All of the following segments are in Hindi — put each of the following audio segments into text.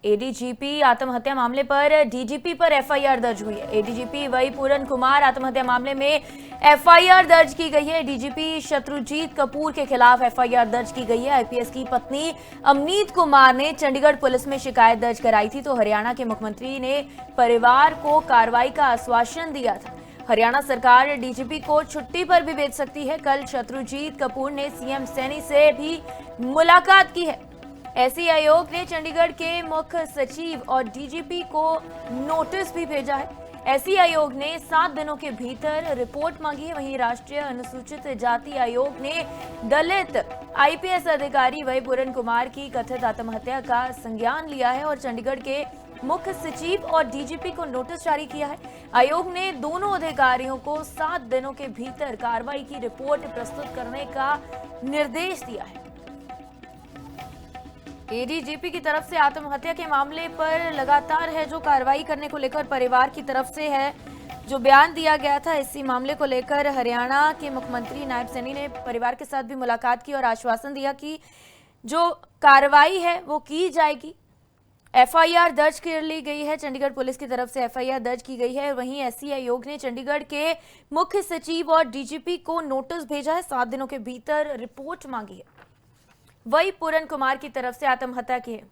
एडीजीपी आत्महत्या मामले पर डीजीपी पर एफआईआर दर्ज हुई है। एडीजीपी वही पूरन कुमार आत्महत्या मामले में एफआईआर दर्ज की गई है। डीजीपी शत्रुजीत कपूर के खिलाफ एफआईआर दर्ज की गई है। आईपीएस की पत्नी अमनीत कुमार ने चंडीगढ़ पुलिस में शिकायत दर्ज कराई थी, तो हरियाणा के मुख्यमंत्री ने परिवार को कार्रवाई का आश्वासन दिया था। हरियाणा सरकार डीजीपी को छुट्टी पर भी भेज सकती है। कल शत्रुजीत कपूर ने सीएम सैनी से भी मुलाकात की है। एससी आयोग ने चंडीगढ़ के मुख्य सचिव और डीजीपी को नोटिस भी भेजा है। एससी आयोग ने 7 दिनों के भीतर रिपोर्ट मांगी है। वहीं राष्ट्रीय अनुसूचित जाति आयोग ने दलित आईपीएस अधिकारी वही पूरन कुमार की कथित आत्महत्या का संज्ञान लिया है और चंडीगढ़ के मुख्य सचिव और डीजीपी को नोटिस जारी किया है। आयोग ने दोनों अधिकारियों को 7 दिनों के भीतर कार्रवाई की रिपोर्ट प्रस्तुत करने का निर्देश दिया है। एडीजीपी की तरफ से आत्महत्या के मामले पर लगातार है जो कार्रवाई करने को लेकर परिवार की तरफ से है जो बयान दिया गया था। इसी मामले को लेकर हरियाणा के मुख्यमंत्री नायब सैनी ने परिवार के साथ भी मुलाकात की और आश्वासन दिया कि जो कार्रवाई है वो की जाएगी। एफआईआर दर्ज कर ली गई है। चंडीगढ़ पुलिस की तरफ से एफआईआर दर्ज की गई है। वहीं एससी आयोग ने चंडीगढ़ के मुख्य सचिव और डीजीपी को नोटिस भेजा है। 7 दिनों के भीतर रिपोर्ट मांगी है। वही पूरन कुमार की तरफ से आत्महत्या की है।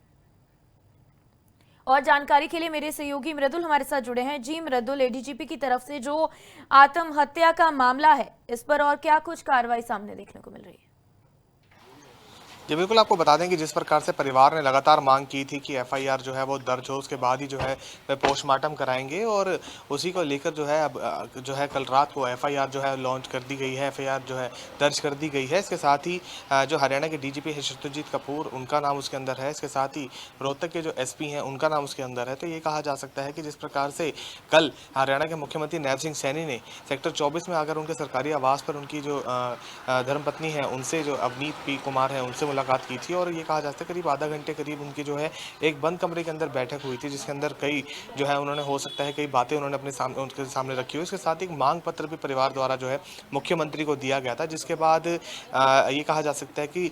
और जानकारी के लिए मेरे सहयोगी मृदुल हमारे साथ जुड़े हैं। जी मृदुल, एडीजीपी की तरफ से जो आत्महत्या का मामला है इस पर और क्या कुछ कार्रवाई सामने देखने को मिल रही है? जी बिल्कुल, आपको बता दें कि जिस प्रकार से परिवार ने लगातार मांग की थी कि एफआईआर जो है वो दर्ज हो, उसके बाद ही जो है वे पोस्टमार्टम कराएंगे और उसी को लेकर जो है अब जो है कल रात को एफआईआर जो है लॉन्च कर दी गई है, एफआईआर जो है दर्ज कर दी गई है। इसके साथ ही जो हरियाणा के डीजीपी है शत्रुजीत कपूर, उनका नाम उसके अंदर है। इसके साथ ही रोहतक के जो एसपी हैं उनका नाम उसके अंदर है। तो ये कहा जा सकता है कि जिस प्रकार से कल हरियाणा के मुख्यमंत्री नायब सिंह सैनी ने सेक्टर 24 में आकर उनके सरकारी आवास पर उनकी जो धर्मपत्नी है उनसे, जो अवनीत पी कुमार है, उनसे मुलाकात की थी और ये कहा जाता है करीब आधा घंटे करीब उनकी जो है एक बंद कमरे के अंदर बैठक हुई थी, जिसके अंदर कई जो है उन्होंने हो सकता है कई बातें उन्होंने अपने सामने उनके सामने रखी हुई। इसके साथ एक मांग पत्र भी परिवार द्वारा जो है मुख्यमंत्री को दिया गया था, जिसके बाद ये कहा जा सकता है कि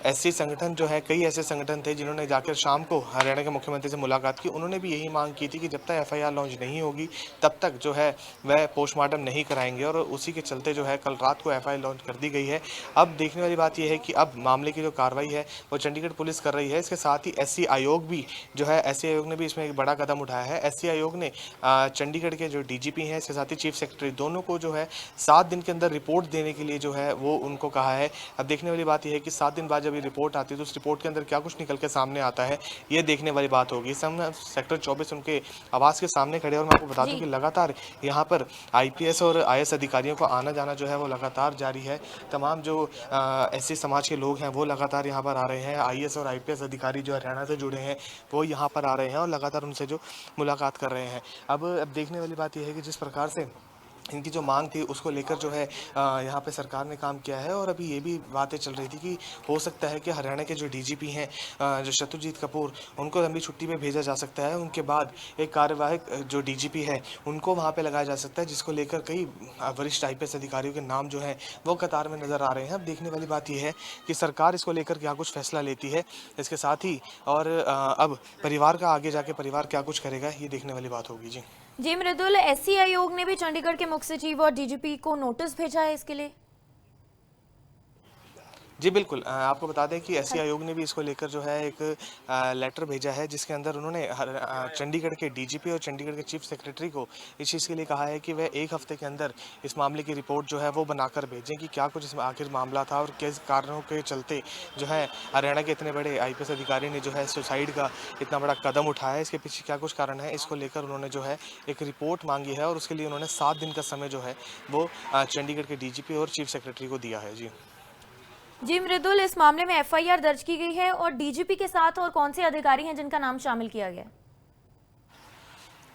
एससी संगठन जो है, कई ऐसे संगठन थे जिन्होंने जाकर शाम को हरियाणा के मुख्यमंत्री से मुलाकात की। उन्होंने भी यही मांग की थी कि जब तक एफआईआर लॉन्च नहीं होगी तब तक जो है वह पोस्टमार्टम नहीं कराएंगे और उसी के चलते जो है कल रात को एफआईआर लॉन्च कर दी गई है। अब देखने वाली बात यह है कि अब मामले की जो कार्रवाई है वो चंडीगढ़ पुलिस कर रही है। इसके साथ ही एससी आयोग भी जो है, एससी आयोग ने भी इसमें एक बड़ा कदम उठाया है। एससी आयोग ने चंडीगढ़ के जो डीजीपी हैं, इसके साथ ही चीफ सेक्रेटरी, दोनों को जो है 7 दिन के अंदर रिपोर्ट देने के लिए जो है वो उनको कहा है। अब देखने वाली बात यह है कि 7 दिन बाद जब ये रिपोर्ट आती है तो उस रिपोर्ट के अंदर क्या कुछ निकल के सामने आता है, ये देखने वाली बात होगी। इस समय सेक्टर 24 उनके आवास के सामने खड़े और मैं आपको बता दूं कि लगातार यहाँ पर आईपीएस और आईएएस अधिकारियों को आना जाना जो है वो लगातार जारी है। तमाम जो एससी समाज के लोग हैं वो लगातार यहाँ पर आ रहे हैं। आईएएस और आईपीएस अधिकारी जो हरियाणा से जुड़े हैं वो यहाँ पर आ रहे हैं और लगातार उनसे जो मुलाकात कर रहे हैं। अब देखने वाली बात यह है कि जिस प्रकार से इनकी जो मांग थी उसको लेकर जो है यहाँ पे सरकार ने काम किया है और अभी ये भी बातें चल रही थी कि हो सकता है कि हरियाणा के जो डीजीपी हैं जो शत्रुजीत कपूर, उनको लंबी छुट्टी पे भेजा जा सकता है। उनके बाद एक कार्यवाहक जो डीजीपी है उनको वहाँ पे लगाया जा सकता है, जिसको लेकर कई वरिष्ठ आईपीएस अधिकारियों के नाम जो हैं वो कतार में नज़र आ रहे हैं। अब देखने वाली बात यह है कि सरकार इसको लेकर क्या कुछ फैसला लेती है, इसके साथ ही और अब परिवार का आगे जाके परिवार क्या कुछ करेगा, ये देखने वाली बात होगी। जी मृदुल, एससी आयोग ने भी चंडीगढ़ के मुख्य सचिव और डीजीपी को नोटिस भेजा है इसके लिए? जी बिल्कुल, आपको बता दें कि एससी आयोग ने भी इसको लेकर जो है एक लेटर भेजा है, जिसके अंदर उन्होंने चंडीगढ़ के डीजीपी और चंडीगढ़ के चीफ सेक्रेटरी को इस चीज़ के लिए कहा है कि वह 1 हफ्ते के अंदर इस मामले की रिपोर्ट जो है वो बनाकर भेजें कि क्या कुछ इसमें आखिर मामला था और किस कारणों के चलते जो है हरियाणा के इतने बड़े आईपीएस अधिकारी ने जो है सुसाइड का इतना बड़ा कदम उठाया है, इसके पीछे क्या कुछ कारण है, इसको लेकर उन्होंने जो है एक रिपोर्ट मांगी है और उसके लिए उन्होंने 7 दिन का समय जो है वो चंडीगढ़ के डीजीपी और चीफ सेक्रेटरी को दिया है। जी मृदुल, इस मामले में एफआईआर दर्ज की गई है और डीजीपी के साथ और कौन से अधिकारी हैं जिनका नाम शामिल किया गया?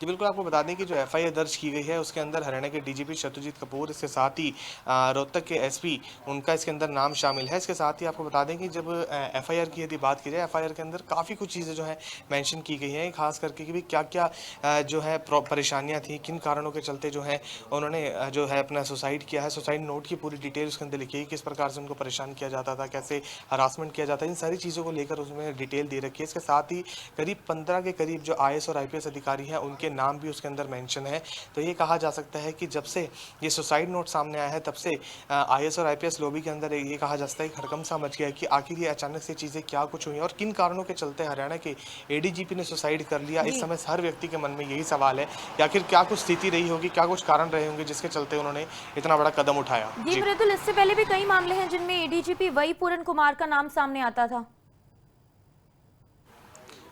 जी बिल्कुल, आपको बता दें कि जो एफआईआर दर्ज की गई है उसके अंदर हरियाणा के डीजीपी शत्रुजीत कपूर, इसके साथ ही रोहतक के एसपी, उनका इसके अंदर नाम शामिल है। इसके साथ ही आपको बता दें कि जब एफआईआर की यदि बात की जाए, एफआईआर के अंदर काफ़ी कुछ चीज़ें जो है मेंशन की गई हैं, खास करके कि भाई क्या-क्या जो है परेशानियाँ थी, किन कारणों के चलते जो है उन्होंने जो है अपना सुसाइड किया है। सुसाइड नोट की पूरी डिटेल उसके अंदर लिखी है, किस प्रकार से उनको परेशान किया जाता था, कैसे हरासमेंट किया जाता है, इन सारी चीज़ों को लेकर उसमें डिटेल दे रखी है। इसके साथ ही करीब 15 के करीब जो आईएएस और आईपीएस अधिकारी हैं, उनके नाम भी उसके अंदर मेंशन है। तो ये कहा जा सकता है कि जब से ये सुसाइड नोट सामने आया है, तब से आईएएस और आईपीएस लॉबी के अंदर ये कहा जा सकता है कि हड़कंप सा मच गया है कि आखिर ये अचानक से चीज़ें क्या कुछ हुई हैं और किन कारणों के चलते हरियाणा के एडीजीपी ने सुसाइड कर लिया। इस जी समय हर व्यक्ति के मन में यही सवाल है कि आखिर क्या कुछ स्थिति रही होगी, क्या कुछ कारण रहे होंगे जिसके चलते उन्होंने इतना बड़ा कदम उठाया। जी जी। मृदुल, इससे पहले भी कई मामले हैं जिनमें एडीजीपी वही पूरन कुमार का नाम सामने आता था।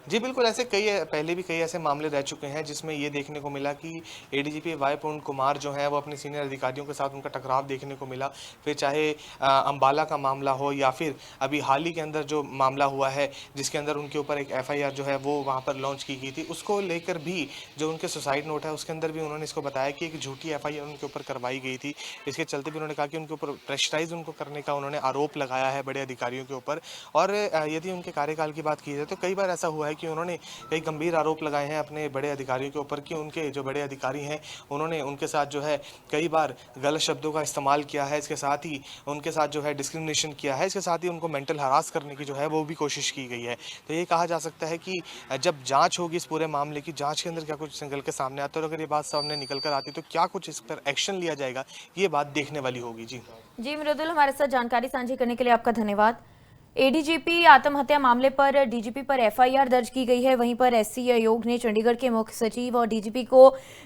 जी बिल्कुल, ऐसे पहले भी कई ऐसे मामले रह चुके हैं जिसमें ये देखने को मिला कि एडीजीपी वाई पूर्ण कुमार जो हैं वो अपने सीनियर अधिकारियों के साथ उनका टकराव देखने को मिला। फिर चाहे अम्बाला का मामला हो या फिर अभी हाल ही के अंदर जो मामला हुआ है जिसके अंदर उनके ऊपर एक एफआईआर जो है वो वहाँ पर लॉन्च की गई थी, उसको लेकर भी जो उनके सुसाइड नोट है उसके अंदर भी उन्होंने इसको बताया कि एक झूठी एफआईआर उनके ऊपर करवाई गई थी। इसके चलते भी उन्होंने कहा कि उनके ऊपर प्रेशराइज़ उनको करने का उन्होंने आरोप लगाया है बड़े अधिकारियों के ऊपर। और यदि उनके कार्यकाल की बात की जाए तो कई बार ऐसा हुआ है कि उन्होंने कई गंभीर आरोप लगाए हैं अपने बड़े अधिकारियों के ऊपर कि उनके जो बड़े अधिकारी हैं उन्होंने उनके साथ जो है कई बार गलत शब्दों का इस्तेमाल किया है। इसके साथ ही उनके साथ जो है डिस्क्रिमिनेशन किया है। इसके साथ ही उनको मेंटल हरास करने की जो है वो भी कोशिश की गई है। तो ये कहा जा सकता है कि जब जांच होगी इस पूरे मामले की, जांच के अंदर क्या कुछ निकल के सामने आता है और अगर ये बात सामने निकल कर आती तो क्या कुछ इस पर एक्शन लिया जाएगा, ये बात देखने वाली होगी। जी जी मृदुल, हमारे साथ जानकारी साझी करने के लिए आपका धन्यवाद। एडीजीपी आत्महत्या मामले पर डीजीपी पर एफआईआर दर्ज की गई है। वहीं पर एससी आयोग ने चंडीगढ़ के मुख्य सचिव और डीजीपी को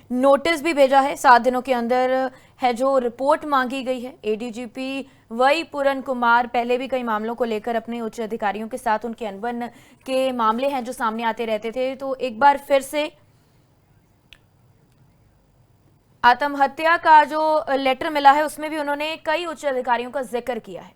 नोटिस भी भेजा है। 7 दिनों के अंदर है जो रिपोर्ट मांगी गई है। एडीजीपी वही पूरन कुमार पहले भी कई मामलों को लेकर अपने उच्च अधिकारियों के साथ उनके अनबन के मामले हैं जो सामने आते रहते थे। तो एक बार फिर से आत्महत्या का जो लेटर मिला है उसमें भी उन्होंने कई उच्च अधिकारियों का जिक्र किया है।